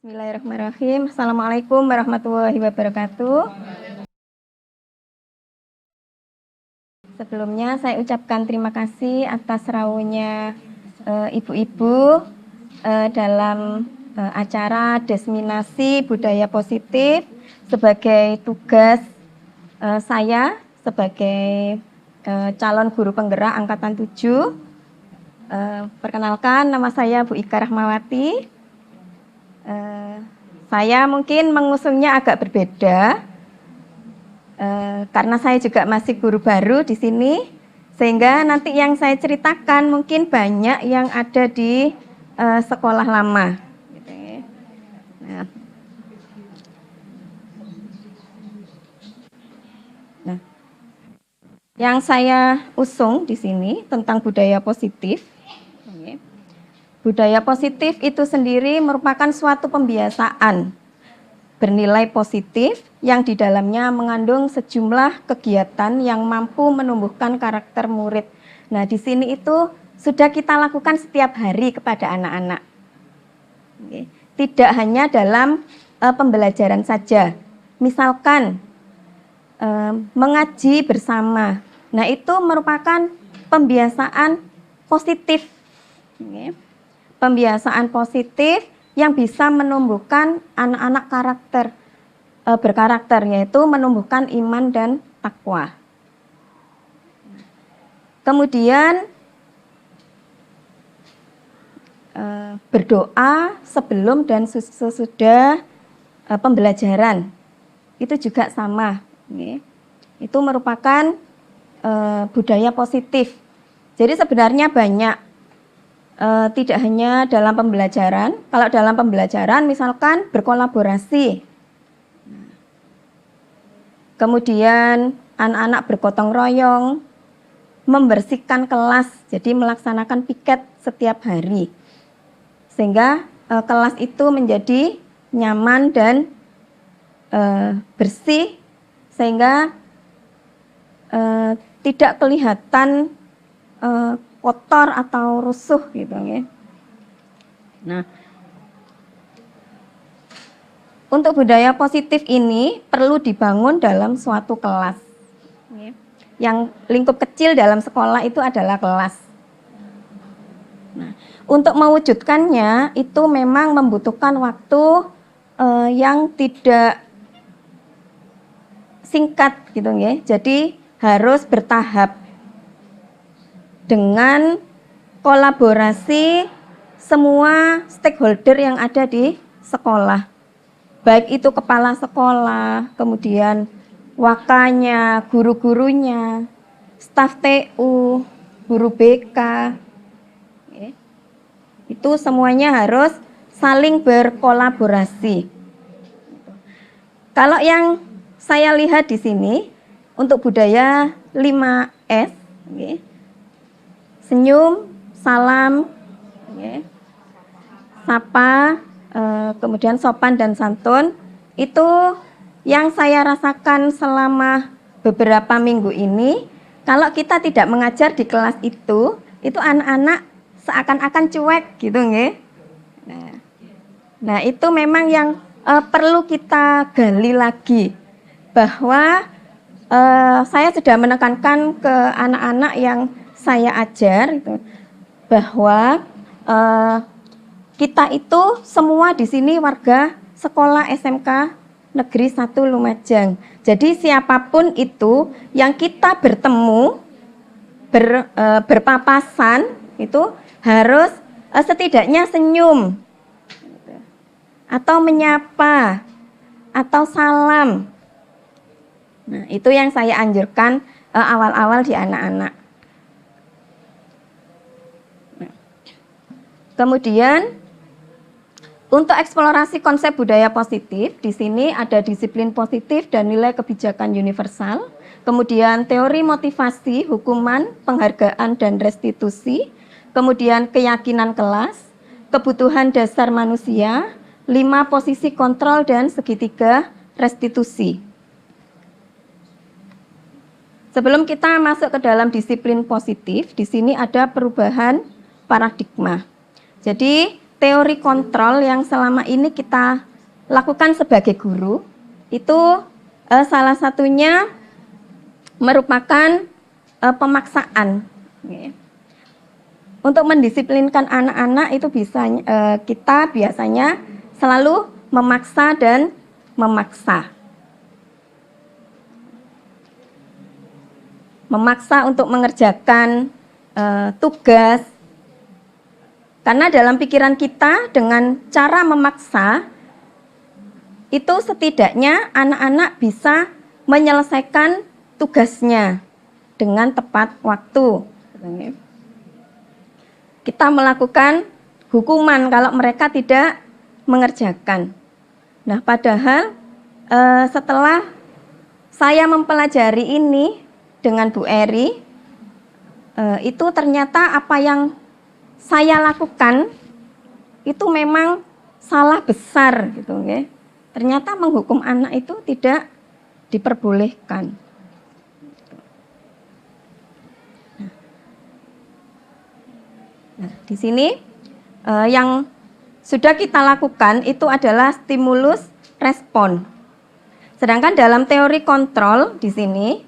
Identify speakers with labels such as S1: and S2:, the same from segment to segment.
S1: Bismillahirrahmanirrahim. Assalamualaikum warahmatullahi wabarakatuh. Sebelumnya saya ucapkan terima kasih atas rawuhnya ibu-ibu dalam acara diseminasi budaya positif sebagai tugas saya sebagai calon guru penggerak angkatan 7. Perkenalkan, nama saya Bu Ika Rahmawati. Saya mungkin mengusungnya agak berbeda karena saya juga masih guru baru di sini, sehingga nanti yang saya ceritakan mungkin banyak yang ada di sekolah lama. Nah, yang saya usung di sini tentang budaya positif. Budaya positif itu sendiri merupakan suatu pembiasaan bernilai positif yang di dalamnya mengandung sejumlah kegiatan yang mampu menumbuhkan karakter murid. Nah, di sini itu sudah kita lakukan setiap hari kepada anak-anak. Tidak hanya dalam pembelajaran saja. Misalkan mengaji bersama. Nah, itu merupakan pembiasaan positif. Pembiasaan positif yang bisa menumbuhkan anak-anak berkarakter, yaitu menumbuhkan iman dan takwa. Kemudian berdoa sebelum dan sesudah pembelajaran, itu juga sama. Itu merupakan budaya positif. Jadi sebenarnya banyak. Tidak hanya dalam pembelajaran. Kalau dalam pembelajaran misalkan berkolaborasi, kemudian anak-anak bergotong royong, membersihkan kelas, jadi melaksanakan piket setiap hari, sehingga kelas itu menjadi nyaman dan bersih, sehingga tidak kelihatan kotor atau rusuh gitu ya. Nah, untuk budaya positif ini perlu dibangun dalam suatu kelas. Yang lingkup kecil dalam sekolah itu adalah kelas. Nah, untuk mewujudkannya itu memang membutuhkan waktu yang tidak singkat gitu ya. Jadi harus bertahap, dengan kolaborasi semua stakeholder yang ada di sekolah. Baik itu kepala sekolah, kemudian wakanya, guru-gurunya, staf TU, guru BK. Itu semuanya harus saling berkolaborasi. Kalau yang saya lihat di sini untuk budaya 5S, senyum, salam, sapa, kemudian sopan dan santun, itu yang saya rasakan selama beberapa minggu ini. Kalau kita tidak mengajar di kelas itu anak-anak seakan-akan cuek gitu nggih. Nah, itu memang yang perlu kita gali lagi, bahwa saya sudah menekankan ke anak-anak yang saya ajar itu, bahwa kita itu semua di sini warga sekolah SMK Negeri 1 Lumajang. Jadi siapapun itu yang kita bertemu berpapasan itu harus setidaknya senyum atau menyapa atau salam. Nah, itu yang saya anjurkan awal-awal di anak-anak. Kemudian untuk eksplorasi konsep budaya positif, di sini ada disiplin positif dan nilai kebijakan universal, kemudian teori motivasi, hukuman, penghargaan dan restitusi, kemudian keyakinan kelas, kebutuhan dasar manusia, 5 posisi kontrol dan segitiga restitusi. Sebelum kita masuk ke dalam disiplin positif, di sini ada perubahan paradigma. Jadi teori kontrol yang selama ini kita lakukan sebagai guru, itu salah satunya merupakan pemaksaan. Untuk mendisiplinkan anak-anak itu kita biasanya selalu memaksa dan memaksa. Memaksa untuk mengerjakan tugas. Karena dalam pikiran kita dengan cara memaksa, itu setidaknya anak-anak bisa menyelesaikan tugasnya dengan tepat waktu. Kita melakukan hukuman kalau mereka tidak mengerjakan. Nah, padahal setelah saya mempelajari ini dengan Bu Eri, itu ternyata apa yang saya lakukan itu memang salah besar gitu, ya. Ternyata menghukum anak itu tidak diperbolehkan. Nah, di sini yang sudah kita lakukan itu adalah stimulus respon. Sedangkan dalam teori kontrol di sini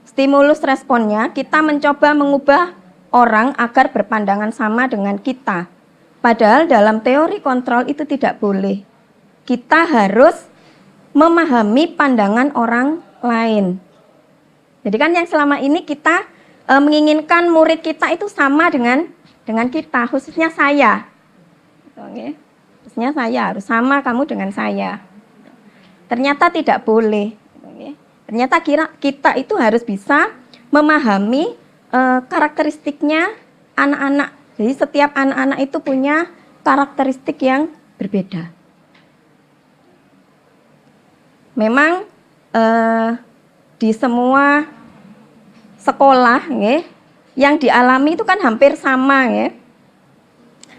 S1: stimulus responnya kita mencoba mengubah orang agar berpandangan sama dengan kita. Padahal dalam teori kontrol itu tidak boleh. Kita harus memahami pandangan orang lain. Jadi kan yang selama ini kita menginginkan murid kita itu sama dengan kita, khususnya saya. Oke. Khususnya saya harus sama kamu dengan saya. Ternyata tidak boleh. Oke. Ternyata kita itu harus bisa memahami karakteristiknya anak-anak. Jadi setiap anak-anak itu punya karakteristik yang berbeda. Memang di semua sekolah yang dialami itu kan hampir sama, ya.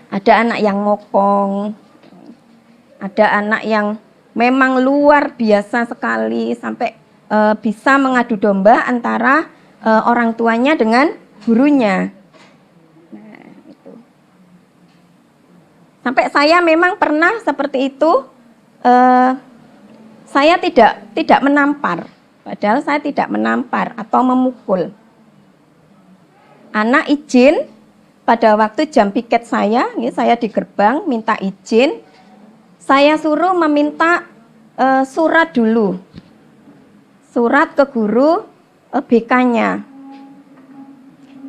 S1: Ada anak yang ngokong, ada anak yang memang luar biasa sekali sampai bisa mengadu domba antara orang tuanya dengan gurunya. Nah, itu. Sampai saya memang pernah seperti itu. Saya tidak menampar, padahal saya tidak menampar atau memukul. Anak izin pada waktu jam piket saya di gerbang minta izin. Saya suruh meminta surat dulu, surat ke guru BK-nya.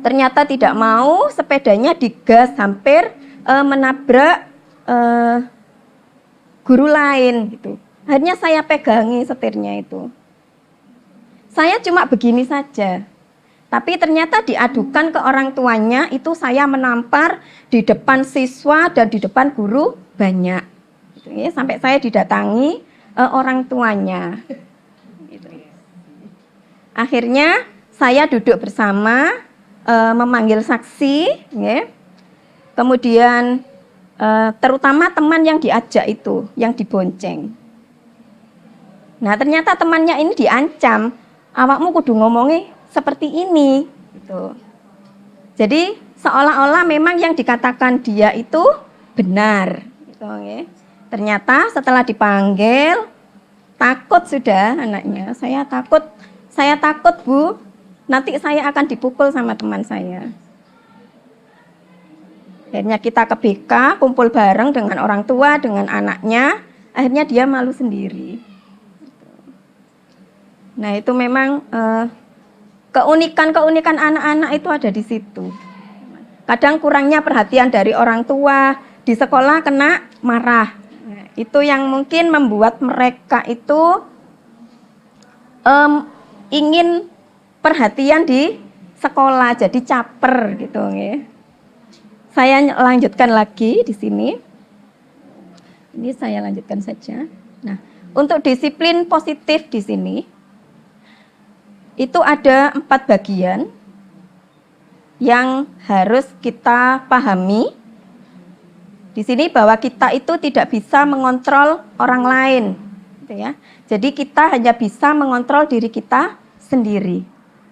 S1: Ternyata tidak mau, sepedanya digas hampir menabrak guru lain gitu. Akhirnya saya pegangi setirnya itu. Saya cuma begini saja. Tapi ternyata diadukan ke orang tuanya, itu saya menampar di depan siswa dan di depan guru banyak. Gitu, ya. Sampai saya didatangi orang tuanya. Gitu. Akhirnya saya duduk bersama, memanggil saksi, ya. Kemudian terutama teman yang diajak itu, yang dibonceng. Nah, ternyata temannya ini diancam, awakmu kudu ngomongnya seperti ini, gitu. Jadi seolah-olah memang yang dikatakan dia itu benar, gitu, ya. Ternyata setelah dipanggil, takut sudah anaknya. Saya takut Bu, nanti saya akan dipukul sama teman saya. Akhirnya kita ke BK, kumpul bareng dengan orang tua, dengan anaknya. Akhirnya dia malu sendiri. Nah, itu memang keunikan anak-anak itu ada di situ. Kadang kurangnya perhatian dari orang tua, di sekolah kena marah. Nah, itu yang mungkin membuat mereka itu ingin perhatian di sekolah, jadi caper gitu, ya. Saya lanjutkan lagi di sini. Ini saya lanjutkan saja. Nah, untuk disiplin positif di sini itu ada 4 bagian yang harus kita pahami. Di sini bahwa kita itu tidak bisa mengontrol orang lain, gitu ya. Jadi kita hanya bisa mengontrol diri kita sendiri,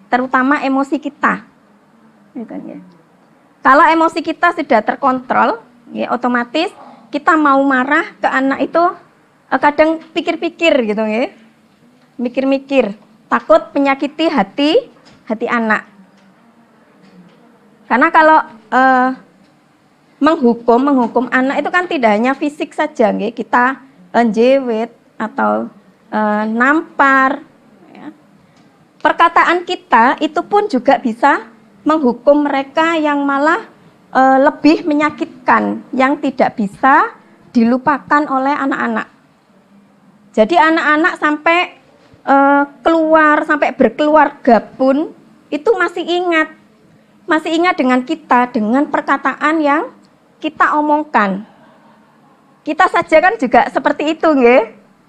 S1: terutama emosi kita. Gitu ya. Kalau emosi kita sudah terkontrol, Ya, otomatis kita mau marah ke anak itu kadang pikir-pikir gitu ya. Mikir-mikir, takut menyakiti hati anak. Karena kalau menghukum anak itu kan tidak hanya fisik saja, ya. Kita njewet atau nampar. Ya. Perkataan kita itu pun juga bisa menghukum mereka yang malah lebih menyakitkan, yang tidak bisa dilupakan oleh anak-anak. Jadi anak-anak sampai sampai berkeluarga pun itu masih ingat dengan kita, dengan perkataan yang kita omongkan. Kita saja kan juga seperti itu, nggih.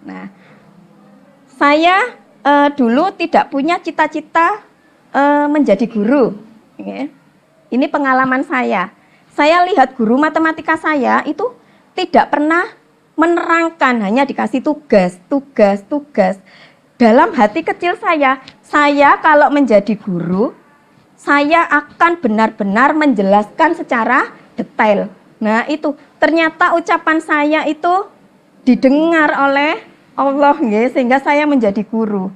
S1: Nah, saya dulu tidak punya cita-cita menjadi guru, nggih. Ini pengalaman saya. Saya lihat guru matematika saya itu tidak pernah menerangkan, hanya dikasih tugas. Dalam hati kecil saya kalau menjadi guru, saya akan benar-benar menjelaskan secara detail. Nah, itu ternyata ucapan saya itu didengar oleh Allah, ya, sehingga saya menjadi guru.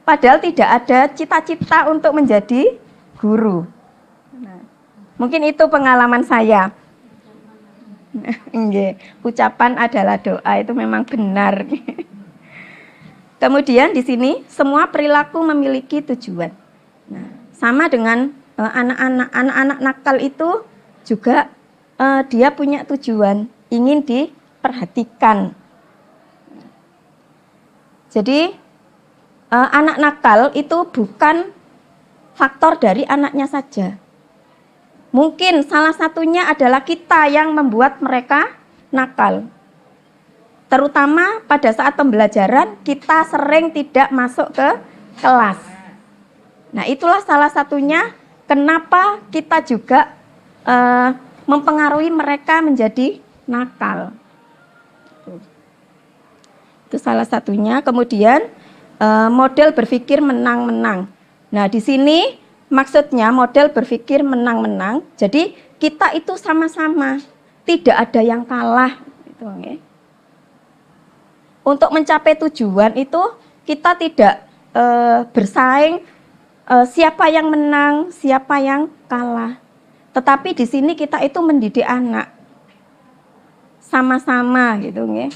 S1: Padahal tidak ada cita-cita untuk menjadi guru. Nah, mungkin itu pengalaman saya. Ucapan adalah doa, itu memang benar. Kemudian di sini semua perilaku memiliki tujuan. Nah, sama dengan anak-anak nakal itu juga dia punya tujuan, ingin diperhatikan. Jadi anak nakal itu bukan faktor dari anaknya saja. Mungkin salah satunya adalah kita yang membuat mereka nakal. Terutama pada saat pembelajaran kita sering tidak masuk ke kelas. Nah, itulah salah satunya kenapa kita juga mempengaruhi mereka menjadi nakal. Itu salah satunya. Kemudian model berpikir menang-menang. Nah, di sini maksudnya model berpikir menang-menang. Jadi kita itu sama-sama, tidak ada yang kalah. Gitu, ya. Untuk mencapai tujuan itu kita tidak bersaing siapa yang menang, siapa yang kalah. Tetapi di sini kita itu mendidik anak sama-sama gitu nggih.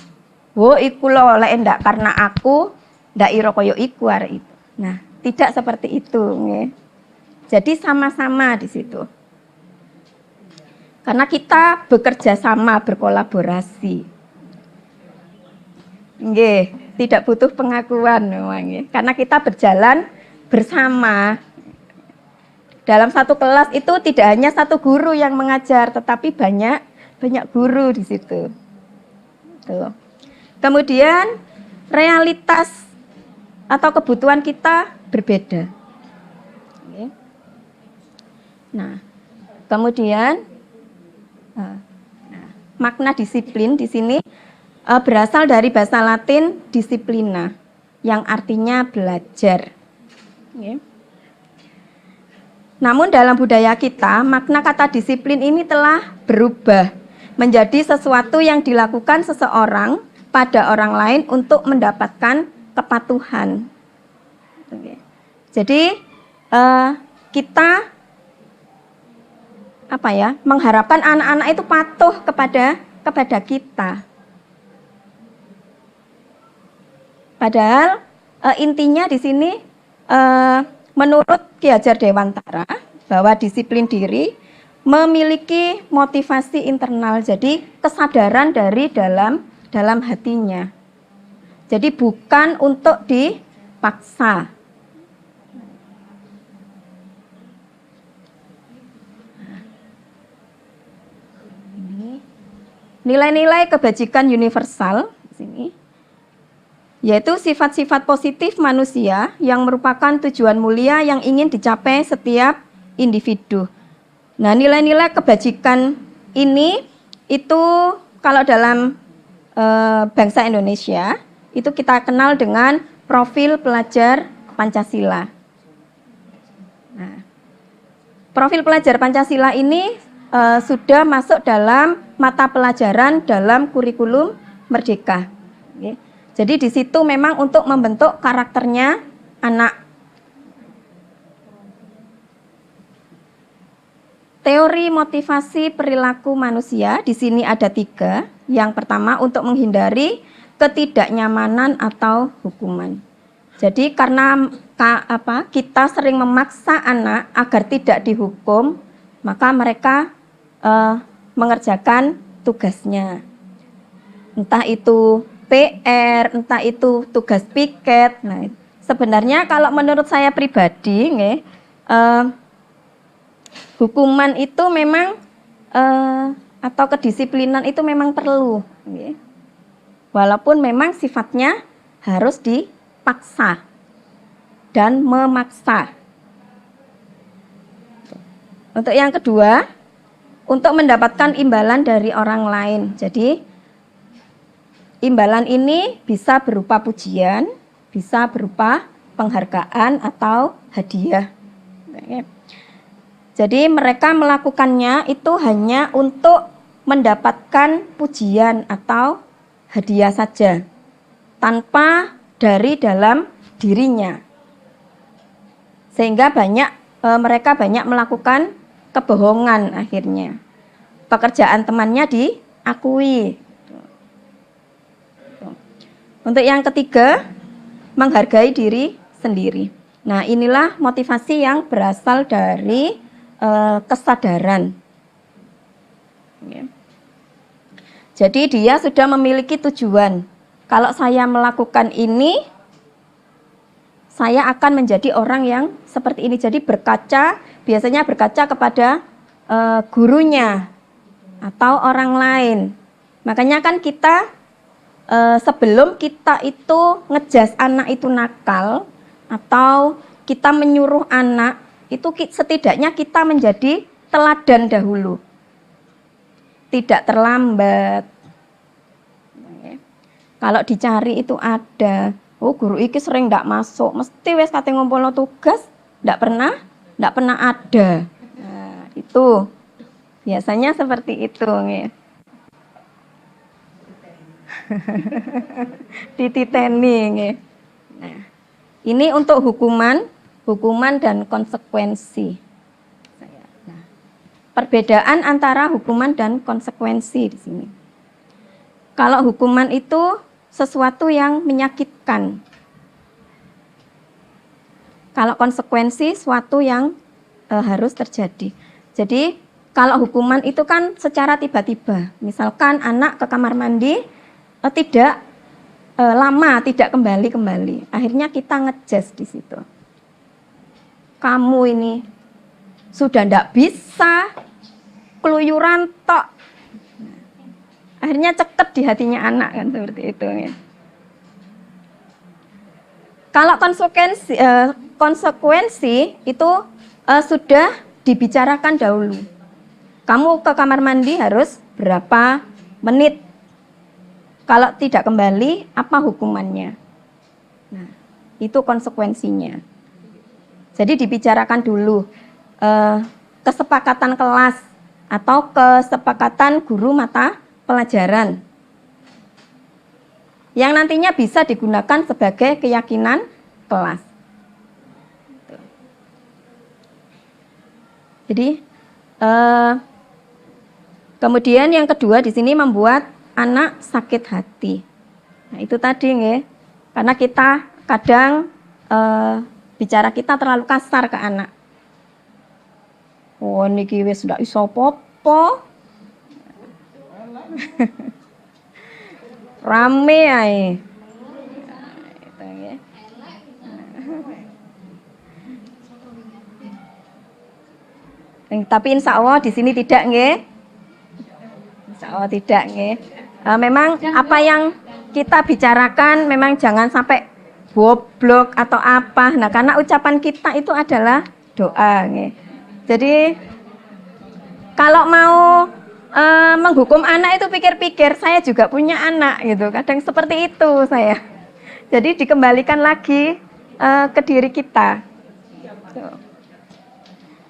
S1: Wo iku lho lek ndak karena aku ndak ira kaya iku arek itu. Nah, tidak seperti itu nggih. Jadi sama-sama di situ. Karena kita bekerja sama, berkolaborasi. Nggih, tidak butuh pengakuan memang nggih. Karena kita berjalan bersama. Dalam satu kelas itu tidak hanya satu guru yang mengajar, tetapi banyak guru di situ. Tuh. Kemudian realitas atau kebutuhan kita berbeda. Nah, kemudian makna disiplin di sini berasal dari bahasa Latin disciplina, yang artinya belajar. Namun dalam budaya kita, makna kata disiplin ini telah berubah menjadi sesuatu yang dilakukan seseorang pada orang lain untuk mendapatkan kepatuhan. Jadi kita mengharapkan anak-anak itu patuh kepada kita. Padahal intinya di sini menurut Ki Hajar Dewantara bahwa disiplin diri memiliki motivasi internal, jadi kesadaran dari dalam hatinya. Jadi bukan untuk dipaksa. Nilai-nilai kebajikan universal di sini, yaitu sifat-sifat positif manusia yang merupakan tujuan mulia yang ingin dicapai setiap individu. Nah, nilai-nilai kebajikan ini itu kalau dalam bangsa Indonesia itu kita kenal dengan profil pelajar Pancasila. Nah, profil pelajar Pancasila ini sudah masuk dalam mata pelajaran dalam kurikulum Merdeka. Jadi di situ memang untuk membentuk karakternya anak. Teori motivasi perilaku manusia di sini ada 3. Yang pertama, untuk menghindari ketidaknyamanan atau hukuman. Jadi karena kita sering memaksa anak agar tidak dihukum, maka mereka mengerjakan tugasnya. Entah itu PR, entah itu tugas piket. Nah, sebenarnya kalau menurut saya pribadi, hukuman itu memang atau kedisiplinan itu memang perlu, walaupun memang sifatnya harus dipaksa dan memaksa. Untuk yang kedua, untuk mendapatkan imbalan dari orang lain. Jadi imbalan ini bisa berupa pujian, bisa berupa penghargaan atau hadiah. Jadi mereka melakukannya itu hanya untuk mendapatkan pujian atau hadiah saja, tanpa dari dalam dirinya. Sehingga mereka banyak melakukan kebohongan akhirnya. Pekerjaan temannya diakui. Untuk yang ketiga, menghargai diri sendiri. Nah, inilah motivasi yang berasal dari kesadaran. Jadi dia sudah memiliki tujuan. Kalau saya melakukan ini, saya akan menjadi orang yang seperti ini. Jadi biasanya berkaca kepada gurunya atau orang lain. Makanya kan kita sebelum kita itu ngejas anak itu nakal atau kita menyuruh anak, itu setidaknya kita menjadi teladan dahulu. Tidak terlambat. Kalau dicari itu ada. Oh, guru iki sering ndak masuk, mesti wes kate ngumpulno tugas, ndak pernah ada. Nah, itu biasanya seperti itu, nggih. Dititeni, nggih. Nah, ini untuk hukuman dan konsekuensi. Nah, perbedaan antara hukuman dan konsekuensi di sini. Kalau hukuman itu sesuatu yang menyakitkan. Kalau konsekuensi suatu yang harus terjadi. Jadi kalau hukuman itu kan secara tiba-tiba. Misalkan anak ke kamar mandi tidak lama, tidak kembali. Akhirnya kita ngejas di situ. Kamu ini sudah ndak bisa, keluyuran tok. Akhirnya ceket di hatinya anak kan seperti itu. Ya. Kalau konsekuensi itu sudah dibicarakan dahulu. Kamu ke kamar mandi harus berapa menit. Kalau tidak kembali, apa hukumannya? Nah, itu konsekuensinya. Jadi dibicarakan dulu kesepakatan kelas atau kesepakatan guru mata pelajaran yang nantinya bisa digunakan sebagai keyakinan kelas. Jadi kemudian yang kedua di sini membuat anak sakit hati. Nah, itu tadi nggih. Karena kita kadang bicara kita terlalu kasar ke anak. Oh, niki wis ndak iso apa-apa. Rame ae. Itu nggih. Tapi insya Allah di sini tidak nggih. Insya Allah tidak nggih. Memang apa yang kita bicarakan memang jangan sampai goblok atau apa. Nah, karena ucapan kita itu adalah doa. Nge. Jadi kalau mau menghukum anak itu pikir-pikir, saya juga punya anak gitu. Kadang seperti itu saya. Jadi dikembalikan lagi ke diri kita.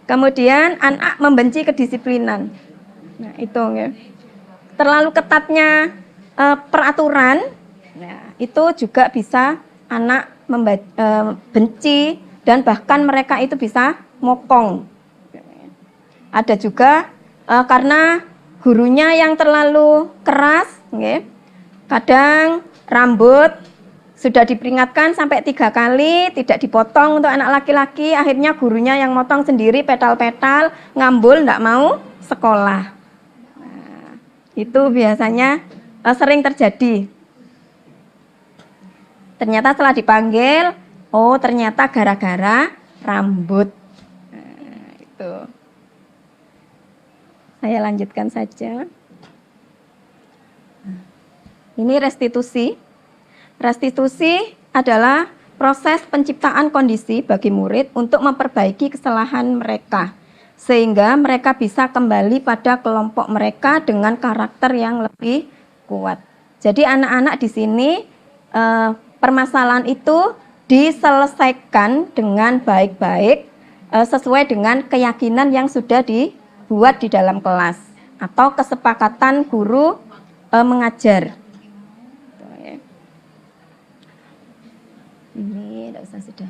S1: Kemudian anak membenci kedisiplinan. Nah, itu nggih. Terlalu ketatnya peraturan, nah, itu juga bisa anak benci dan bahkan mereka itu bisa mokong. Ada juga karena gurunya yang terlalu keras, okay. Kadang rambut sudah diperingatkan sampai 3 kali tidak dipotong untuk anak laki-laki, akhirnya gurunya yang motong sendiri petal-petal, ngambul, tidak mau sekolah. Nah, itu biasanya sering terjadi. Ternyata setelah dipanggil, oh ternyata gara-gara rambut. Nah, itu. Saya lanjutkan saja. Ini restitusi. Restitusi adalah proses penciptaan kondisi bagi murid untuk memperbaiki kesalahan mereka, sehingga mereka bisa kembali pada kelompok mereka dengan karakter yang lebih kuat. Jadi anak-anak di sini permasalahan itu diselesaikan dengan baik-baik sesuai dengan keyakinan yang sudah dibuat di dalam kelas atau kesepakatan guru mengajar. Ini tidak usah sudah.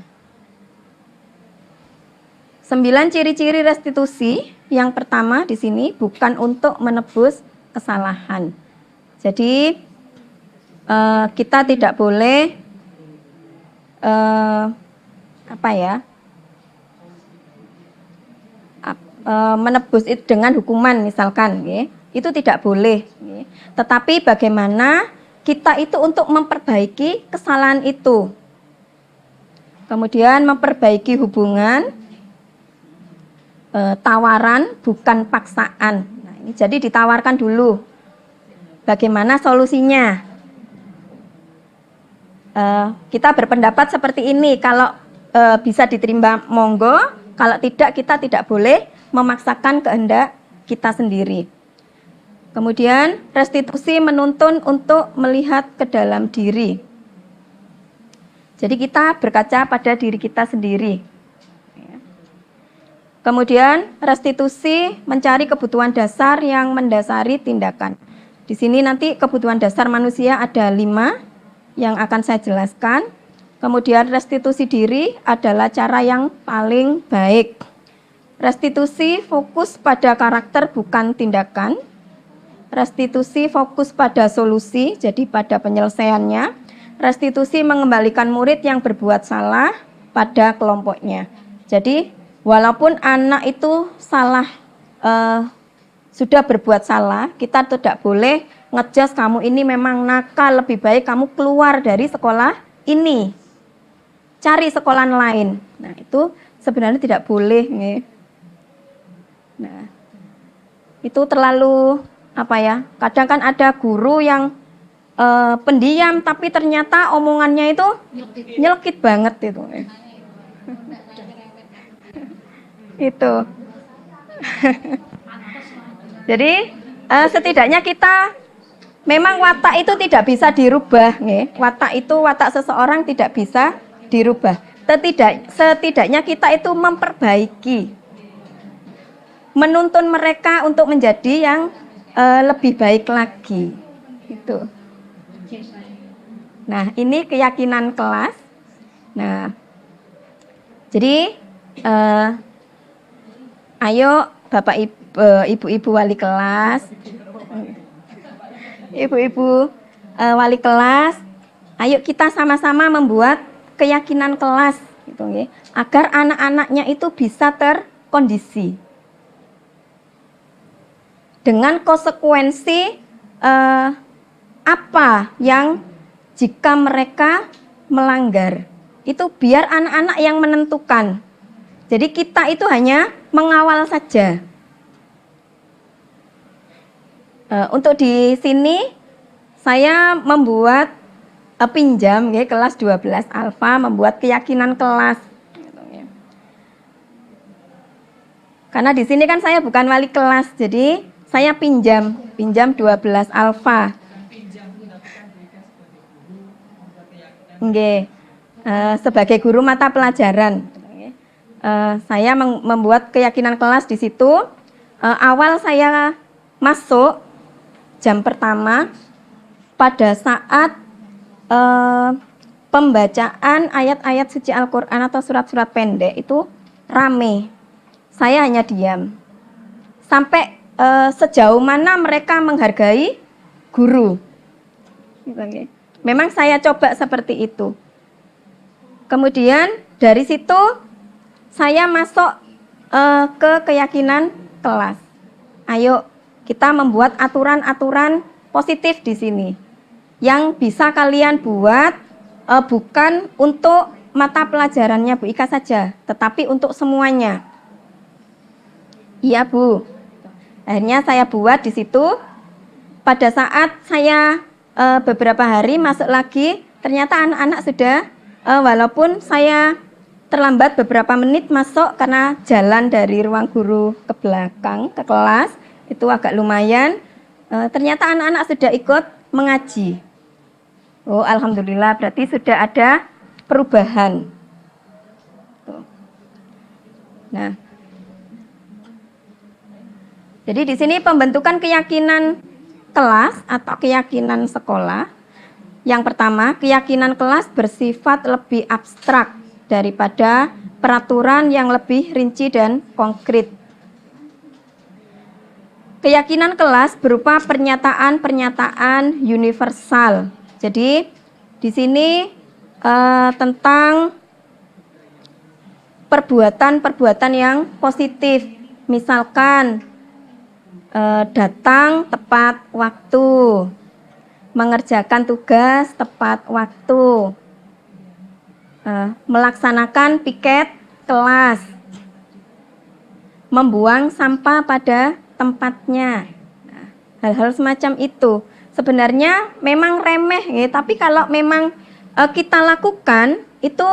S1: 9 ciri-ciri restitusi. Yang pertama di sini bukan untuk menebus kesalahan. Jadi kita tidak boleh menebus itu dengan hukuman misalkan, itu tidak boleh. Tetapi bagaimana kita itu untuk memperbaiki kesalahan itu. Kemudian memperbaiki hubungan, tawaran bukan paksaan. Nah, ini jadi ditawarkan dulu. Bagaimana solusinya? Kita berpendapat seperti ini. Kalau bisa diterima monggo, kalau tidak kita tidak boleh memaksakan kehendak kita sendiri. Kemudian restitusi menuntun untuk melihat ke dalam diri. Jadi kita berkaca pada diri kita sendiri. Kemudian restitusi mencari kebutuhan dasar yang mendasari tindakan. Di sini nanti kebutuhan dasar manusia ada 5 yang akan saya jelaskan. Kemudian restitusi diri adalah cara yang paling baik. Restitusi fokus pada karakter bukan tindakan. Restitusi fokus pada solusi, jadi pada penyelesaiannya. Restitusi mengembalikan murid yang berbuat salah pada kelompoknya. Jadi walaupun anak itu salah, sudah berbuat salah, kita tidak boleh ngejudge kamu ini memang nakal, lebih baik kamu keluar dari sekolah ini, cari sekolah lain. Nah itu sebenarnya tidak boleh. Nah itu terlalu kadang kan ada guru yang pendiam tapi ternyata omongannya itu nyelkit banget itu. Itu. Jadi setidaknya kita memang watak itu tidak bisa dirubah, watak seseorang tidak bisa dirubah. Setidaknya kita itu memperbaiki, menuntun mereka untuk menjadi yang lebih baik lagi. Itu. Nah, ini keyakinan kelas. Nah, jadi ayo Bapak Ibu wali kelas, Ibu-ibu wali kelas, ayo kita sama-sama membuat keyakinan kelas, gitu, agar anak-anaknya itu bisa terkondisi dengan konsekuensi apa yang jika mereka melanggar, itu biar anak-anak yang menentukan. Jadi kita itu hanya mengawal saja. Untuk di sini saya membuat pinjam kelas 12 alfa, membuat keyakinan kelas. Karena di sini kan saya bukan wali kelas, jadi saya pinjam 12 alfa. Sebagai guru mata pelajaran, saya membuat keyakinan kelas di situ. Awal saya masuk jam pertama pada saat pembacaan ayat-ayat suci Al-Quran atau surat-surat pendek itu rame. Saya hanya diam. Sampai sejauh mana mereka menghargai guru. Memang saya coba seperti itu. Kemudian dari situ saya masuk ke keyakinan kelas. Ayo kita membuat aturan-aturan positif di sini yang bisa kalian buat bukan untuk mata pelajarannya Bu Ika saja, tetapi untuk semuanya. Iya Bu. Akhirnya saya buat di situ. Pada saat saya beberapa hari masuk lagi, ternyata anak-anak sudah, walaupun saya terlambat beberapa menit masuk karena jalan dari ruang guru ke belakang ke kelas itu agak lumayan. Ternyata anak-anak sudah ikut mengaji. Oh, alhamdulillah, berarti sudah ada perubahan. Nah, jadi di sini pembentukan keyakinan kelas atau keyakinan sekolah. Yang pertama, keyakinan kelas bersifat lebih abstrak daripada peraturan yang lebih rinci dan konkret. Keyakinan kelas berupa pernyataan-pernyataan universal. Jadi di sini tentang perbuatan-perbuatan yang positif. Misalkan datang tepat waktu, mengerjakan tugas tepat waktu, melaksanakan piket kelas, membuang sampah pada tempatnya. Hal-hal semacam itu sebenarnya memang remeh ya, tapi kalau memang kita lakukan itu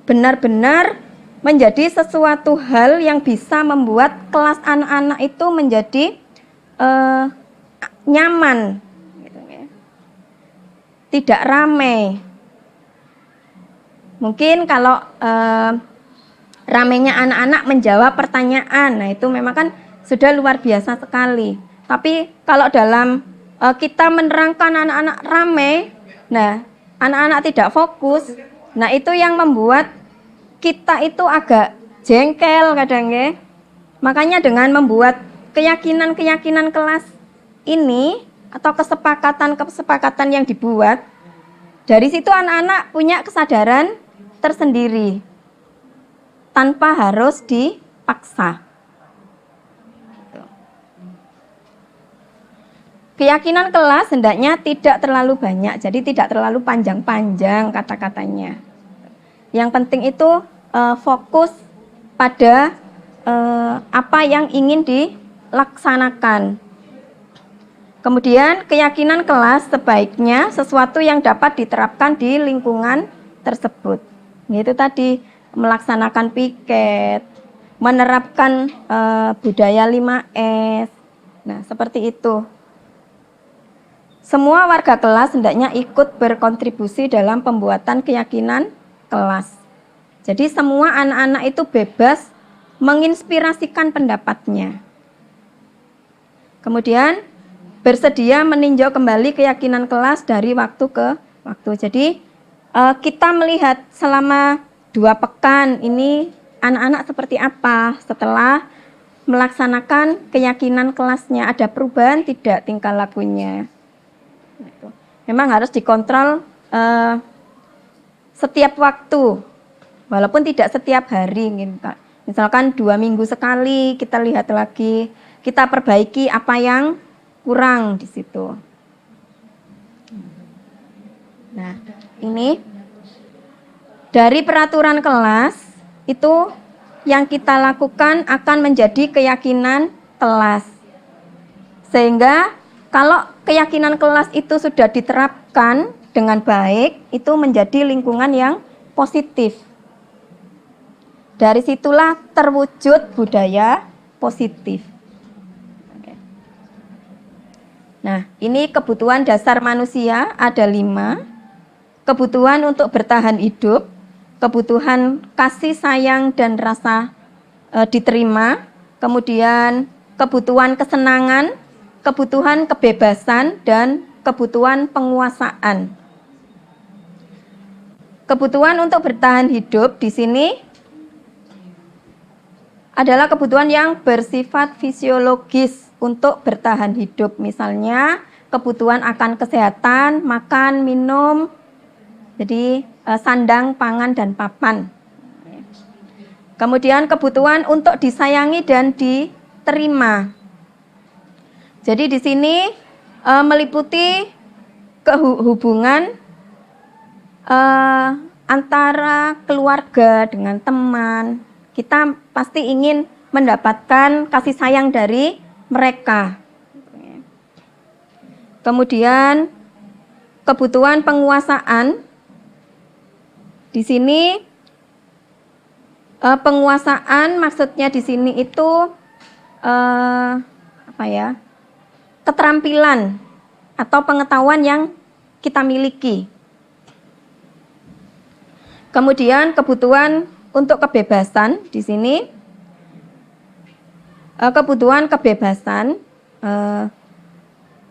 S1: benar-benar menjadi sesuatu hal yang bisa membuat kelas anak-anak itu menjadi nyaman, tidak ramai. Mungkin kalau ramainya anak-anak menjawab pertanyaan, nah itu memang kan sudah luar biasa sekali. Tapi kalau dalam kita menerangkan anak-anak ramai, nah anak-anak tidak fokus, nah itu yang membuat kita itu agak jengkel kadang ya. Makanya dengan membuat keyakinan-keyakinan kelas ini atau kesepakatan-kesepakatan yang dibuat, dari situ anak-anak punya kesadaran tersendiri tanpa harus dipaksa. Keyakinan kelas hendaknya tidak terlalu banyak, jadi tidak terlalu panjang-panjang kata-katanya. Yang penting itu fokus pada apa yang ingin dilaksanakan. Kemudian keyakinan kelas sebaiknya sesuatu yang dapat diterapkan di lingkungan tersebut. Itu tadi melaksanakan piket, menerapkan budaya 5S. Nah, seperti itu. Semua warga kelas hendaknya ikut berkontribusi dalam pembuatan keyakinan kelas. Jadi semua anak-anak itu bebas menginspirasikan pendapatnya. Kemudian bersedia meninjau kembali keyakinan kelas dari waktu ke waktu. Jadi kita melihat selama 2 pekan ini anak-anak seperti apa setelah melaksanakan keyakinan kelasnya. Ada perubahan tidak tingkah lakunya. Memang harus dikontrol setiap waktu, walaupun tidak setiap hari. Misalkan 2 minggu sekali kita lihat lagi, kita perbaiki apa yang kurang di situ. Nah, ini dari peraturan kelas itu yang kita lakukan akan menjadi keyakinan kelas. Sehingga kalau keyakinan kelas itu sudah diterapkan dengan baik, itu menjadi lingkungan yang positif. Dari situlah terwujud budaya positif. Nah, ini kebutuhan dasar manusia ada 5. Kebutuhan untuk bertahan hidup, kebutuhan kasih sayang dan rasa diterima, kemudian kebutuhan kesenangan, kebutuhan kebebasan dan kebutuhan penguasaan. Kebutuhan untuk bertahan hidup di sini adalah kebutuhan yang bersifat fisiologis untuk bertahan hidup. Misalnya kebutuhan akan kesehatan, makan, minum, jadi sandang, pangan, dan papan. Kemudian kebutuhan untuk disayangi dan diterima. Jadi di sini meliputi hubungan antara keluarga dengan teman. Kita pasti ingin mendapatkan kasih sayang dari mereka. Kemudian kebutuhan penguasaan. Di sini penguasaan maksudnya di sini itu keterampilan atau pengetahuan yang kita miliki. Kemudian kebutuhan untuk kebebasan di sini kebutuhan kebebasan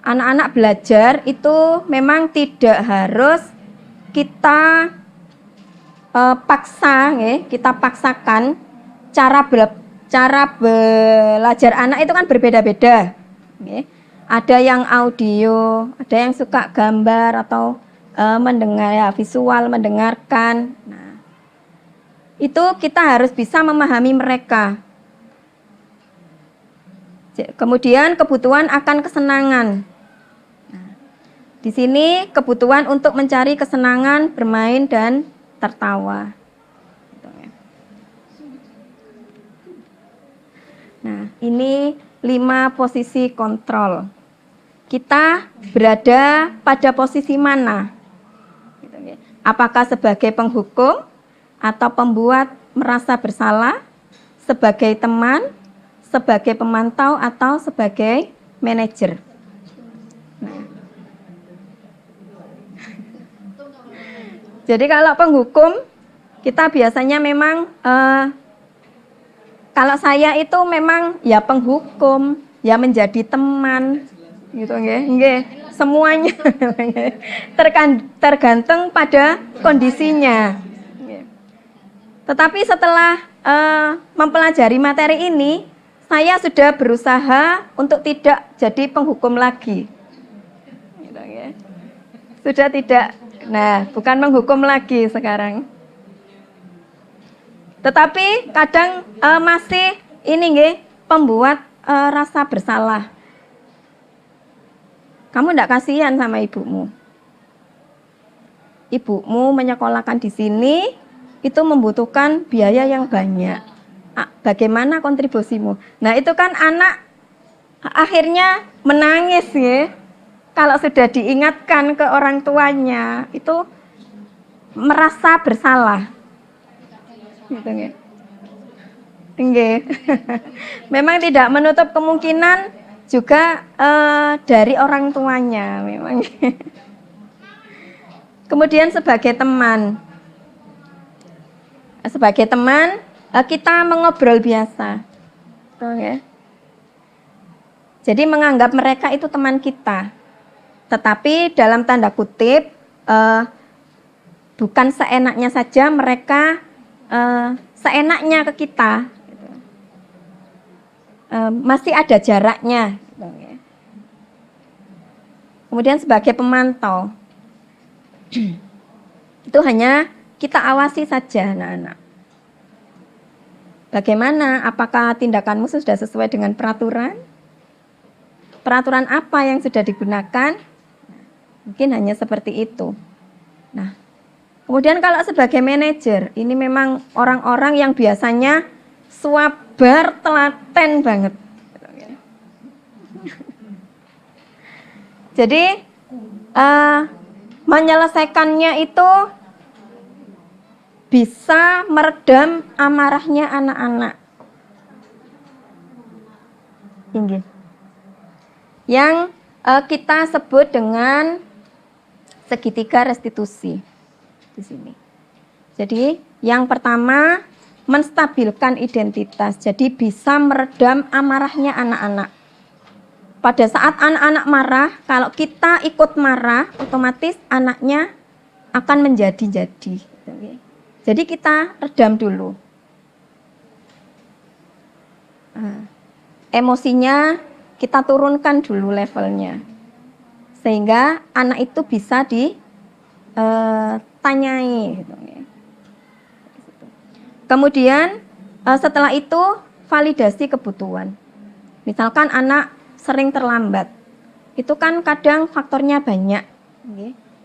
S1: anak-anak belajar itu memang tidak harus kita kita paksakan cara belajar anak itu kan berbeda-beda. Ada yang audio, ada yang suka gambar atau mendengar ya visual, mendengarkan. Nah, itu kita harus bisa memahami mereka. Kemudian kebutuhan akan kesenangan. Nah, di sini kebutuhan untuk mencari kesenangan, bermain dan tertawa. Nah, ini 5 posisi kontrol. Kita berada pada posisi mana? Apakah sebagai penghukum atau pembuat merasa bersalah, sebagai teman, sebagai pemantau, atau sebagai manajer? Nah. Jadi kalau penghukum, kita biasanya memang kalau saya itu memang ya penghukum, ya menjadi teman, gitu nggih. Semuanya tergantung pada kondisinya. Tetapi setelah mempelajari materi ini, saya sudah berusaha untuk tidak jadi penghukum lagi. Gitu, sudah tidak, bukan menghukum lagi sekarang. Tetapi kadang masih pembuat rasa bersalah. Kamu tidak kasihan sama ibumu. Ibumu menyekolahkan di sini itu membutuhkan biaya yang banyak. Bagaimana kontribusimu? Nah, itu kan anak akhirnya menangis ya. Kalau sudah diingatkan ke orang tuanya, itu merasa bersalah. Gitu nggih. Nggih. Memang tidak menutup kemungkinan juga dari orang tuanya memang. Kemudian sebagai teman. Sebagai teman kita mengobrol biasa. Okay. Jadi menganggap mereka itu teman kita. Tetapi dalam tanda kutip bukan seenaknya saja mereka seenaknya ke kita. Masih ada jaraknya. Kemudian sebagai pemantau, itu hanya kita awasi saja anak-anak. Bagaimana? Apakah tindakanmu sudah sesuai dengan peraturan? Peraturan apa yang sudah digunakan? Mungkin hanya seperti itu. Nah, kemudian kalau sebagai manajer, ini memang orang-orang yang biasanya swabar telaten banget. Jadi menyelesaikannya itu bisa meredam amarahnya anak-anak. Yang kita sebut dengan segitiga restitusi di sini. Jadi yang pertama menstabilkan identitas, jadi bisa meredam amarahnya anak-anak. pada saat anak-anak marah, kalau kita ikut marah, otomatis anaknya akan menjadi-jadi. Jadi kita redam dulu. Emosinya kita turunkan dulu levelnya. Sehingga anak itu bisa ditanyai. Kemudian setelah itu validasi kebutuhan. Misalkan anak sering terlambat. Itu kan kadang faktornya banyak.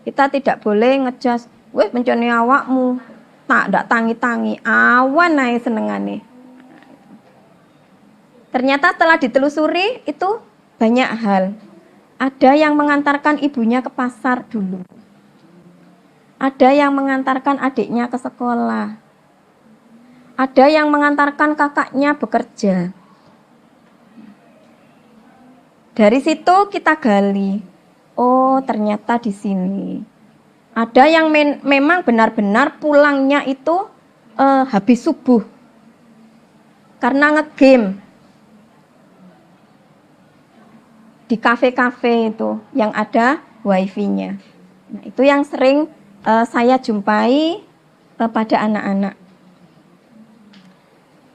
S1: Kita tidak boleh ngejas, weh menconi awakmu, tak ndak tangi-tangi, awan naik senengane. Ternyata setelah ditelusuri itu banyak hal. Ada yang mengantarkan ibunya ke pasar dulu. Ada yang mengantarkan adiknya ke sekolah. Ada yang mengantarkan kakaknya bekerja. Dari situ kita gali. Oh, ternyata di sini. Ada yang memang benar-benar pulangnya itu habis subuh. Karena ngegame. Di kafe-kafe itu yang ada wifi-nya. Nah, itu yang sering saya jumpai pada anak-anak.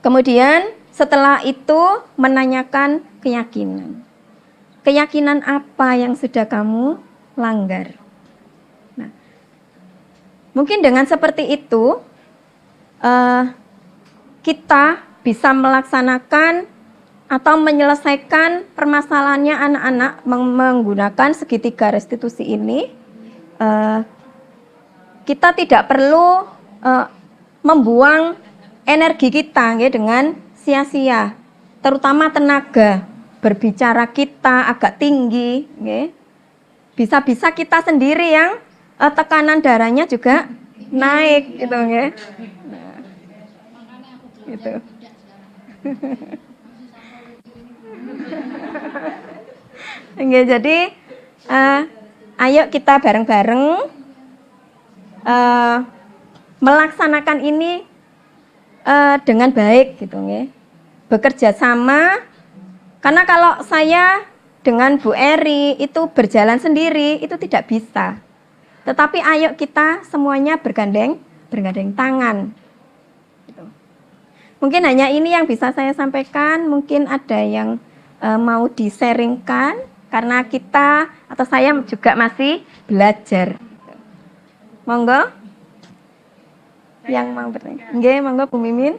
S1: Kemudian setelah itu menanyakan keyakinan. Keyakinan apa yang sudah kamu langgar? Nah, mungkin dengan seperti itu kita bisa melaksanakan atau menyelesaikan permasalahannya anak-anak menggunakan segitiga restitusi ini. Kita tidak perlu membuang energi kita dengan sia-sia, terutama tenaga berbicara kita agak tinggi, bisa-bisa kita sendiri yang tekanan darahnya juga naik, gitu, nah, gitu. Jadi ayo kita bareng-bareng melaksanakan ini dengan baik, gitu, bekerja sama. Karena kalau saya dengan Bu Eri itu berjalan sendiri itu tidak bisa. Tetapi ayo kita semuanya bergandeng tangan. Gitu. Mungkin hanya ini yang bisa saya sampaikan. Mungkin ada yang mau di-sharingkan karena kita atau saya juga masih belajar. Monggo. Yang mau bertanya. Nggih, monggo Bu Mimin.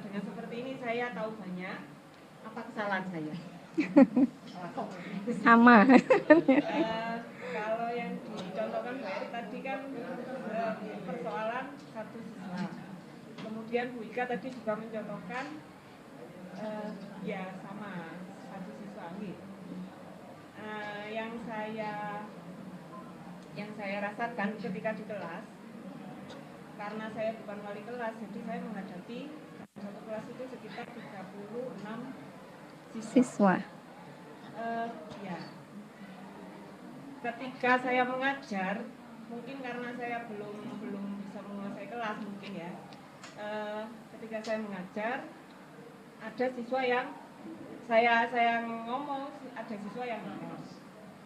S2: Dengan seperti ini saya tahu banyak apa kesalahan saya.
S1: Sama.
S2: Kalau yang dicontohkan Mbak Eri tadi kan persoalan satu siswa. Kemudian Bu Ika tadi juga mencontohkan ya sama satu siswa. Yang saya rasakan ketika di kelas, karena saya bukan wali kelas, jadi saya menghadapi satu kelas itu sekitar 36 siswa. Ya, ketika saya mengajar, mungkin karena saya belum bisa menguasai kelas mungkin ya. Ketika saya mengajar, ada siswa yang saya ngomong, ada siswa yang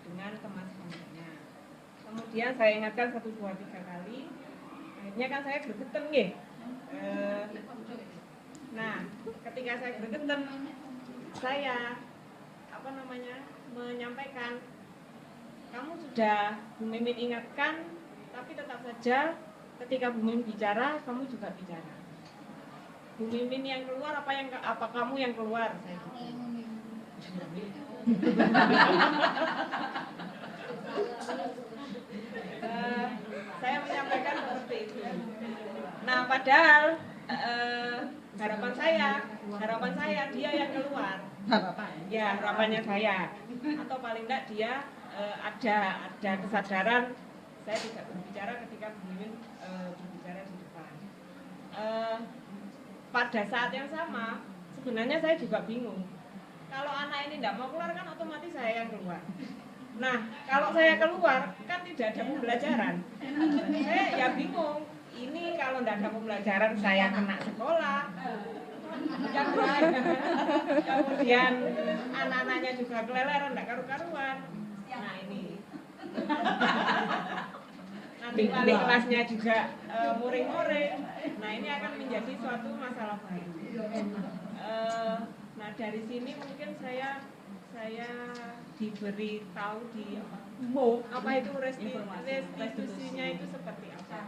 S2: dengan kemasukannya. Kemudian saya ingatkan 1, 2, 3 kali. Akhirnya kan saya gregetan nggih. Nah, ketika saya gregetan, saya menyampaikan, kamu sudah Bu Mimin ingatkan, tapi tetap saja ketika Bu Mimin bicara, kamu juga bicara. Bu Mimin yang keluar apa kamu yang keluar? Saya menyampaikan seperti itu. Nah, padahal harapan saya dia yang keluar. Ya, harapannya saya. Atau paling tidak dia ada kesadaran saya tidak berbicara ketika Bu Mimin berbicara di depan. Pada saat yang sama, sebenarnya saya juga bingung. Kalau anak ini tidak mau keluar kan otomatis saya yang keluar. Nah, kalau saya keluar kan tidak ada pembelajaran. Saya ya bingung. Ini kalau tidak ada pembelajaran saya kena sekolah. Kemudian anak-anaknya juga keleleran, tidak karu-karuan. Nah ini. Nanti wali kelasnya juga muring-muring. Nah ini akan menjadi suatu masalah baru. Nah dari sini mungkin saya diberi tahu di apa itu restitusinya itu seperti apa.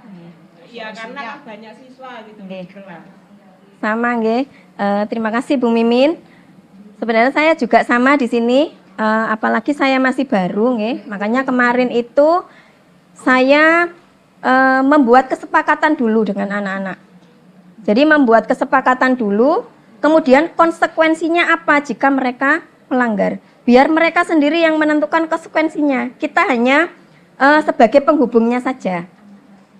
S2: Ya karena kan banyak siswa gitu di kelas.
S1: Sama nggih. Terima kasih Bu Mimin. Sebenarnya saya juga sama di sini. Apalagi saya masih baru nggih. Makanya kemarin itu saya membuat kesepakatan dulu dengan anak-anak. Jadi membuat kesepakatan dulu, kemudian konsekuensinya apa jika mereka melanggar. Biar mereka sendiri yang menentukan konsekuensinya. Kita hanya sebagai penghubungnya saja.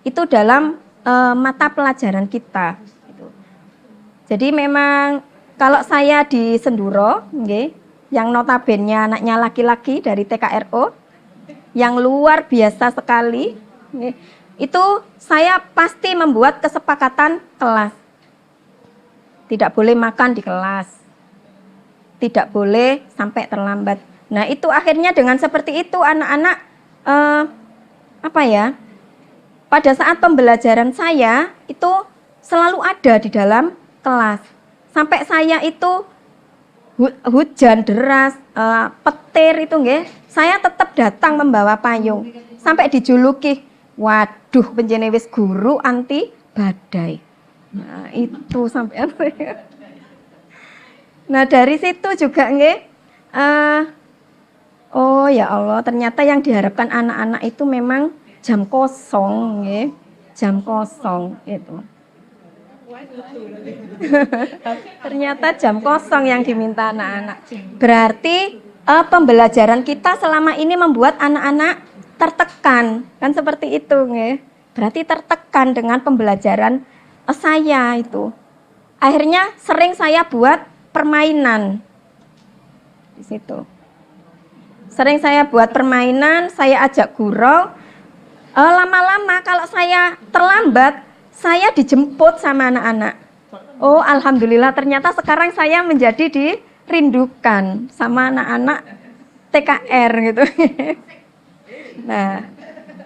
S1: Itu dalam mata pelajaran kita. Jadi memang kalau saya di Senduro, yang notabene anaknya laki-laki dari TKRO, yang luar biasa sekali, itu saya pasti membuat kesepakatan kelas. Tidak boleh makan di kelas, tidak boleh sampai terlambat. Nah itu akhirnya dengan seperti itu anak-anak pada saat pembelajaran saya itu selalu ada di dalam kelas. Sampai saya itu hujan deras, petir itu nggih, saya tetap datang membawa payung. Sampai dijuluki, waduh penjene wis guru anti badai. Nah, itu sampai Nah, dari situ juga nggih oh ya Allah, ternyata yang diharapkan anak-anak itu memang jam kosong nggih. Jam kosong itu. Ternyata jam kosong yang diminta anak-anak. Berarti pembelajaran kita selama ini membuat anak-anak tertekan, kan seperti itu nggih. Berarti tertekan dengan pembelajaran saya itu. Akhirnya sering saya buat permainan di situ. Sering saya buat permainan, saya ajak gurau. Lama-lama kalau saya terlambat, saya dijemput sama anak-anak. Oh, alhamdulillah ternyata sekarang saya menjadi dirindukan sama anak-anak TKR gitu. Nah,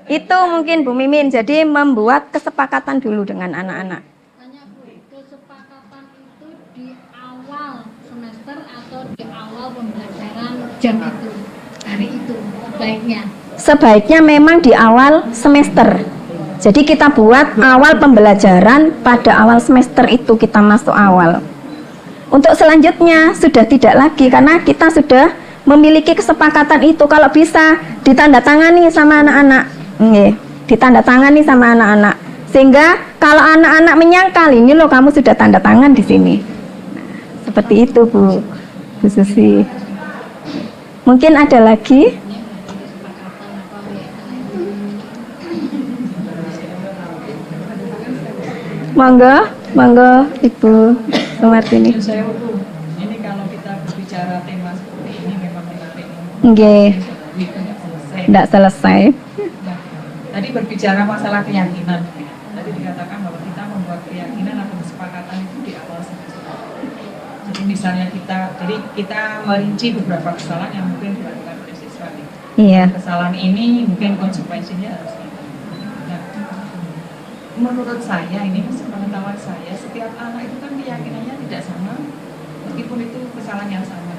S1: itu mungkin Bu Mimin. Jadi membuat kesepakatan dulu dengan anak-anak.
S3: Tanya Bu, kesepakatan itu di awal semester atau di awal pembelajaran jam itu, hari itu baiknya?
S1: Sebaiknya memang di awal semester. Jadi kita buat awal pembelajaran pada awal semester itu kita masuk awal. Untuk selanjutnya sudah tidak lagi karena kita sudah memiliki kesepakatan itu. Kalau bisa ditandatangani sama anak-anak, ditandatangani sama anak-anak. Sehingga kalau anak-anak menyangkal ini loh kamu sudah tanda tangan di sini. Seperti itu Bu Susi. Mungkin ada lagi? Monggo Ibu Sumartini.
S4: Saya Bu, ini kalau kita berbicara tema seperti ini memang menarik.
S1: Nggih. Tidak selesai.
S4: Nah, tadi berbicara masalah keyakinan. Tadi dikatakan bahwa kita membuat keyakinan atau kesepakatan itu di awal semester. Jadi misalnya kita merinci beberapa kesalahan yang mungkin dilakukan oleh siswa.
S1: Iya.
S4: Kesalahan ini mungkin konsekuensinya harus ini. Nah, menurut saya ini sepengetahuan saya, setiap anak itu kan keyakinannya tidak sama, meskipun itu kesalahan yang sama.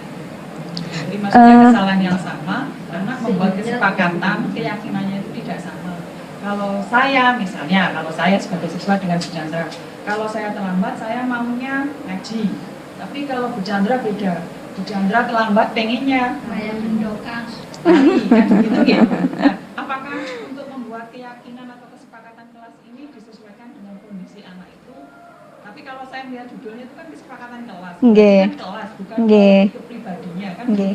S4: Jadi maksudnya kesalahan yang sama, anak membuat kesepakatan keyakinannya itu tidak sama. Kalau saya misalnya, kalau saya sebagai siswa dengan Bu Chandra, kalau saya terlambat saya maunya ngaji. Tapi kalau Bu Chandra beda, Bu Chandra terlambat pengennya
S3: Kayak mendoka.
S4: kan gitu ya. Nah, apakah untuk membuat keyakinan atau kesepakatan kelas ini disesuaikan dengan kondisi anak itu? Tapi kalau saya melihat judulnya itu kan kesepakatan kelas,
S1: Nggih.
S4: kan kelas bukan
S1: Nggih.
S4: untuk pribadinya kan.
S1: Nggih.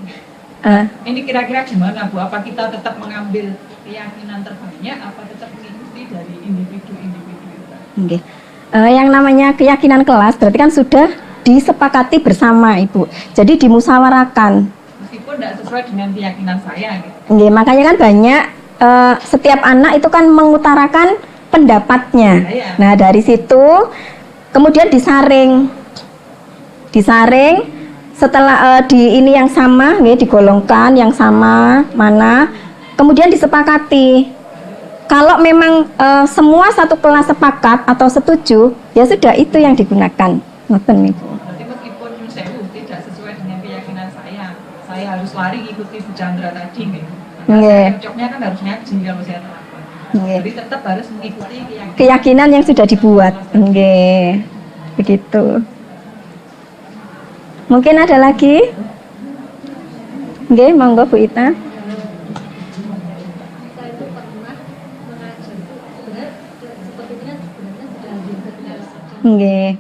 S4: Ini kira-kira gimana Bu? Apa kita tetap mengambil keyakinan terbanyak, apa tetap mengikuti dari individu-individu itu?
S1: Nggih. Yang namanya keyakinan kelas berarti kan sudah disepakati bersama Ibu. Jadi dimusyawarahkan.
S4: Meskipun tidak sesuai dengan keyakinan saya gitu.
S1: Nggih, makanya kan banyak setiap anak itu kan mengutarakan pendapatnya. Nah, dari situ kemudian disaring. Setelah di ini yang sama, digolongkan yang sama mana, kemudian disepakati. Kalau memang semua satu kelas sepakat atau setuju, ya sudah itu yang digunakan. Ngoten niku.
S4: Berarti meskipun sewu tidak sesuai dengan keyakinan saya harus lari ikuti Bu Chandra tadi nih. Cocoknya kan harus ngaji kalau saya terapkan. Jadi tetap harus mengikuti
S1: keyakinan yang sudah dibuat. Nggih. Begitu. Mungkin ada lagi? Nggih, monggo Bu Ita. Nggih.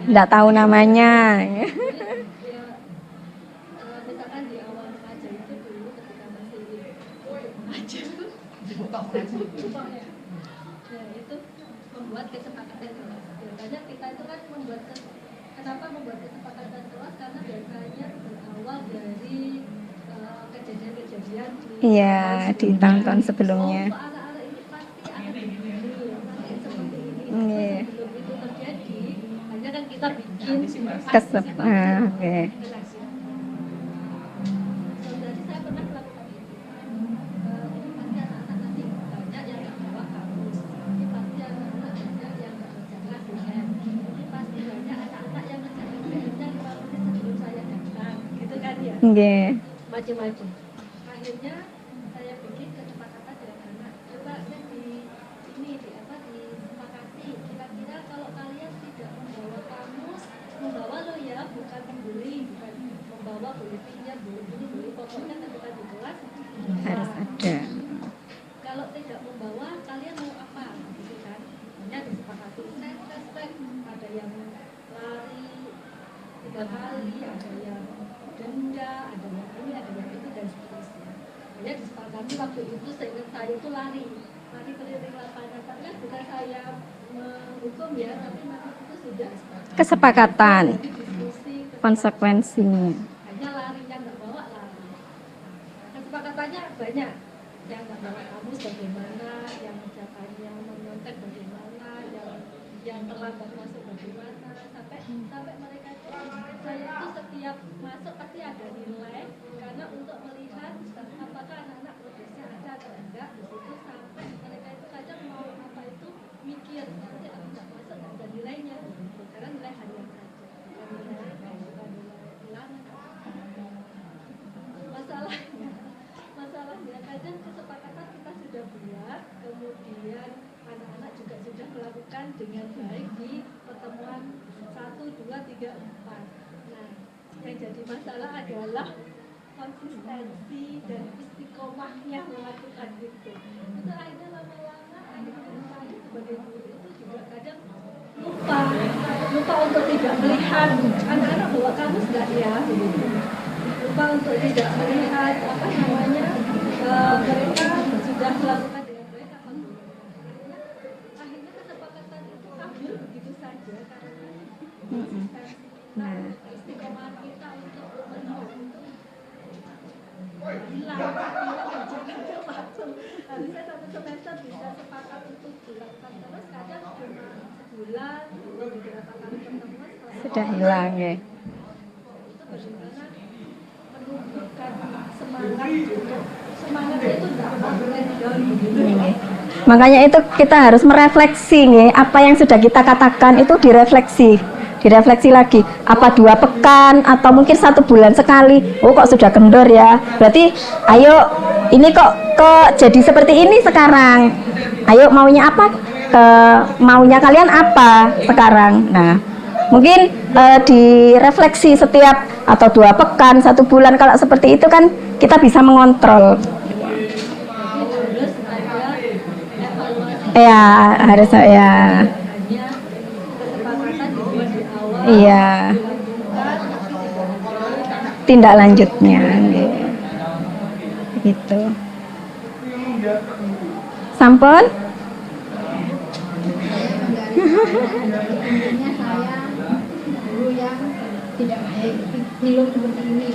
S1: Enggak tahu namanya.
S3: Misalkan di awal mengajar itu dulu ketika masih mengajar, nah itu membuat kesepakatan kelas. Biasanya kita itu kan kenapa membuat kesepakatan kelas, karena biasanya berawal dari kejadian-kejadian
S1: Iya, di tahun-tahun sebelumnya.
S3: anak-anak ini pasti akan begini, seperti ini.
S1: Nggih.
S3: Sebelum itu terjadi, hanya kan kita bikin
S1: Oke.
S3: Jadi saya pernah melakukan itu. Ini pasti anak-anak nanti banyak yang nggak bawa kamus. Ini pasti anak-anak banyak yang nggak kerjakan PR. Ini pasti banyak anak-anak yang ngerjakan PR-nya 5 menit sebelum saya datang. Gitu kan ya?
S1: Nggih.
S3: Macam-macam. Akhirnya saya bikin kesepakatan dengan anak. Coba disepakati. Kira-kira kalau kalian tidak membawa kamus, membawa lo ya, bukan membeli, bukan membawa boleh pinjam, boleh ini, boleh pokoknya ketika di kelas
S1: Harus ada.
S3: kalau tidak membawa kalian mau apa gitu kan. Hanya disepakati set ada yang lari 3 kali, ada yang denda, ada yang ini, ada yang itu dan seterusnya. Hanya disepakati waktu itu seingat saya itu lari keliling lapangan, karena bukan saya menghukum ya, tapi memang itu sudah
S1: Kesepakatan.
S3: diskusi
S1: Konsekuensinya.
S3: hanya lari yang nggak bawa lari. Kesepakatannya banyak, yang nggak bawa kamus bagaimana, yang ucapannya menyontek bagaimana, yang terlambat masuk bagaimana, sampai mereka itu, saya itu setiap masuk pasti ada nilai, karena untuk melihat apakah anak-anak progresnya ada atau enggak di situ, sampai mereka itu kadang mau apa itu mikir nanti aku nggak masuk nggak ada nilainya, karena nilai harian saja, bukan nilai ulangan. Masalahnya kadang kesepakatan kita sudah buat, kemudian anak-anak juga sudah melakukan dengan baik di pertemuan 1, 2, 3, 4. Nah, yang jadi masalah adalah konsistensi dan istiqomahnya melakukan itu. Itu akhirnya lama-lama saya sebagai guru itu juga kadang lupa untuk tidak melihat anak-anak bawa kamus nggak ya, lupa untuk tidak melihat mereka sudah melakukan dengan baik apa belum. Akhirnya kesepakatan itu ambil begitu saja karena konsistensi kita, istiqomah kita untuk melihat itu hilang macam. Harusnya 1 semester bisa sepakat untuk dilakukan terus, kadang cuma sebulan beberapa kali pertemuan
S1: Sudah hilang ya.
S3: itu bagaimana menumbuhkan semangatnya itu tidak boleh down gitu.
S1: Makanya itu kita harus merefleksi nih, apa yang sudah kita katakan itu direfleksi lagi. Apa 2 pekan atau mungkin 1 bulan sekali. Oh kok sudah kendor ya. Berarti ayo ini kok jadi seperti ini sekarang. Ayo maunya apa? Maunya kalian apa sekarang? Nah, mungkin direfleksi setiap atau 2 pekan, 1 bulan. Kalau seperti itu kan kita bisa mengontrol. Ya, harus ya. Iya. Tindak lanjutnya gitu. Sampun?
S3: Sebenarnya saya guru yang tidak baik, belum seperti ini.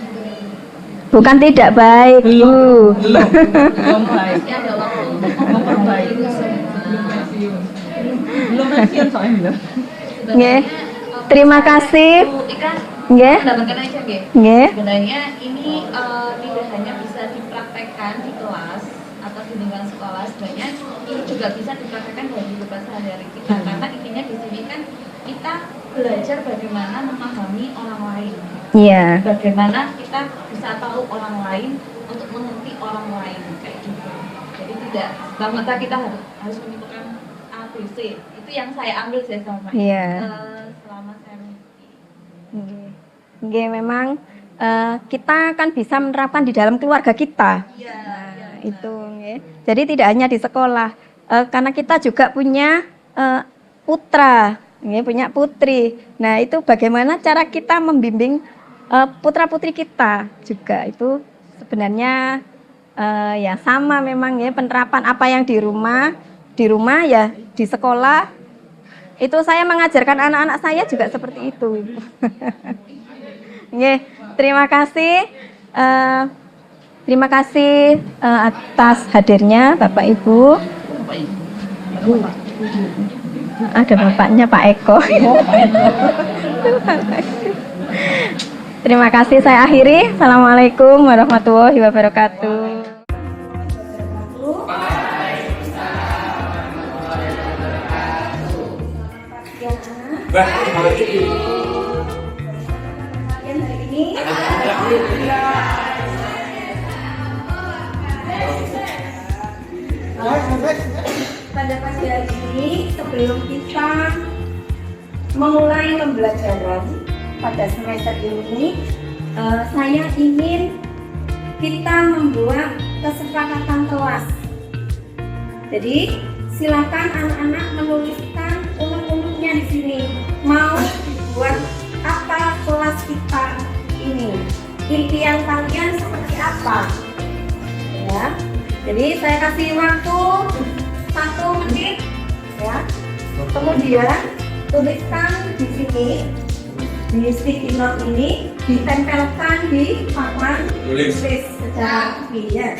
S1: Bukan tidak baik, Bu.
S4: Belum baik.
S3: Ya ada waktu untuk
S4: Memperbaiki. Belum pensiun soalnya.
S1: Nggih. Terima kasih.
S5: Ikan
S1: Nggih.
S5: mendapatkan aja nggih.
S1: Nggih.
S5: Sebenarnya ini tidak hanya bisa dipraktekkan di kelas atau di lingkungan sekolah, sebenarnya ini juga bisa dipraktekkan dalam kehidupan sehari-hari kita. Karena intinya di sini kan kita belajar bagaimana memahami orang lain,
S1: Iya.
S5: bagaimana kita bisa tahu orang lain untuk mengerti orang lain kayak gitu. Jadi tidak semata kita harus menentukan ABC. Itu yang saya ambil sih sama
S1: Iya.
S5: selama saya mengikuti.
S1: Nggih. Nggih, memang kita kan bisa menerapkan di dalam keluarga kita.
S5: Iya.
S1: Nah, itu nggih. Jadi tidak hanya di sekolah, karena kita juga punya putra, nggih, punya putri. Nah, itu bagaimana cara kita membimbing putra-putri kita juga itu sebenarnya ya sama memang ya, penerapan apa yang di rumah ya di sekolah. Itu saya mengajarkan anak-anak saya juga seperti itu. Nggih, terima kasih. Terima kasih atas hadirnya Bapak Ibu. Ada bapaknya Pak Eko. Terima kasih, saya akhiri. Assalamualaikum warahmatullahi wabarakatuh. Pada pagi hari ini, sebelum kita memulai pembelajaran pada semester ini, saya ingin kita membuat kesepakatan kelas. Jadi, silakan anak-anak menuliskan uluk-uluknya di sini. Mau buat apa kelas kita ini? Impian kalian seperti apa? Ya. Jadi saya kasih waktu 1 menit, ya. Kemudian tuliskan di sini di sticky note ini, ditempelkan di papan tulis secara rapi, ya.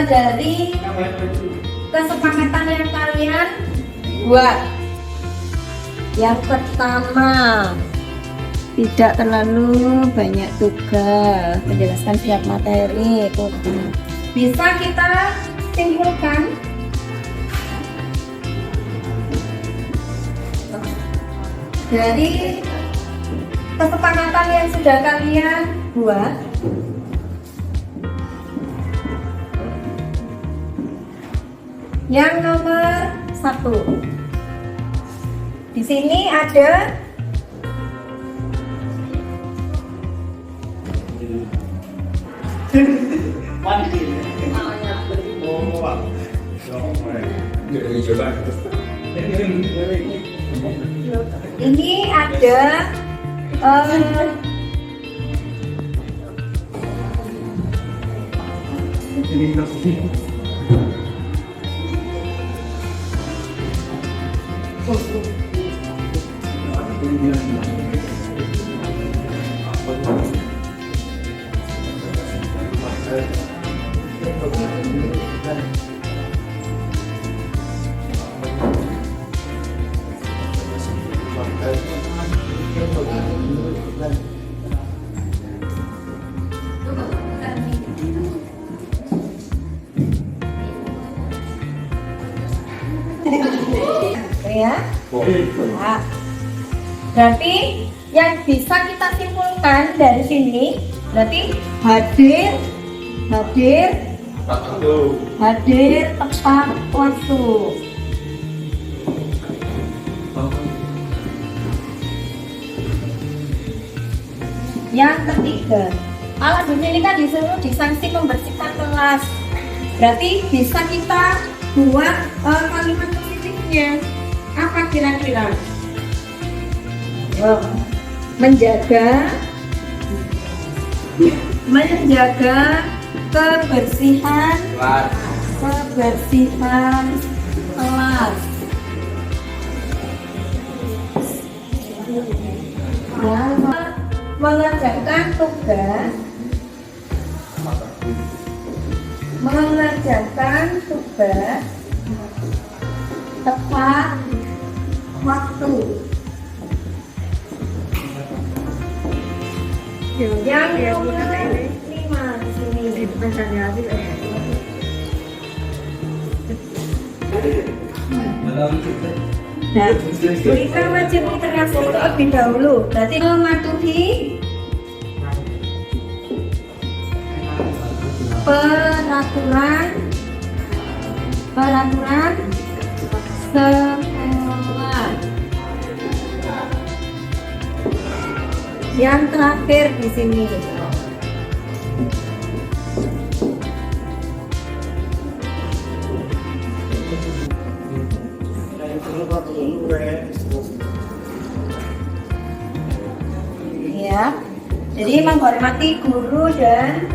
S1: dari kesepakatan yang kalian buat. Yang pertama, tidak terlalu banyak tugas, menjelaskan setiap materi. Bisa kita simpulkan dari kesepakatan yang sudah kalian buat. Yang nomor 1, di sini ada ini ada ya. Nah, berarti yang bisa kita simpulkan dari sini berarti hadir tepat waktu. Yang ketiga, kalau di sini kan disuruh disanksi membersihkan kelas, berarti bisa kita buat kalimat positifnya. Apa kira-kira? Menjaga kebersihan kelas. Mengerjakan tugas tepat waktu. Yang nomor 5 di sini. Nah, kita wajib interaksi terlebih dahulu. Berarti mematuhi peraturan sekolah. Yang terakhir di sini. Ya, jadi menghormati guru dan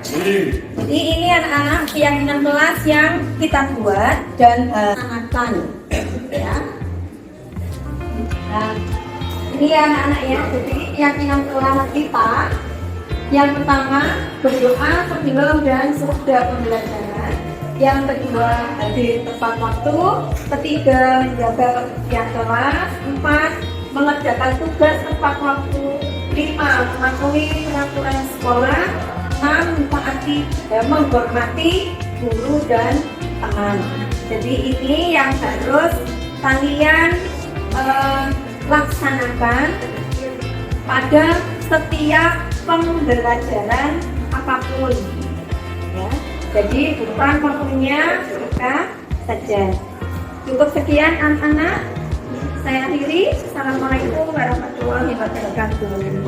S1: jadi ini anak-anak keyakinan kelas yang kita buat dan akan ya. Nah, ini anak-anak ya, jadi keyakinan kelas kita yang pertama berdoa sebelum dan sesudah pembelajaran, yang kedua hadir tepat waktu, ketiga menjaga kebersihan kelas, 4 mengerjakan tugas tepat waktu, 5 mematuhi peraturan sekolah, 6 menghormati guru dan teman. Jadi ini yang harus kalian laksanakan pada setiap pembelajaran apapun ya. Jadi bukan waktunya kita saja. Cukup sekian anak-anak. Saya akhiri. Assalamualaikum warahmatullahi wabarakatuh.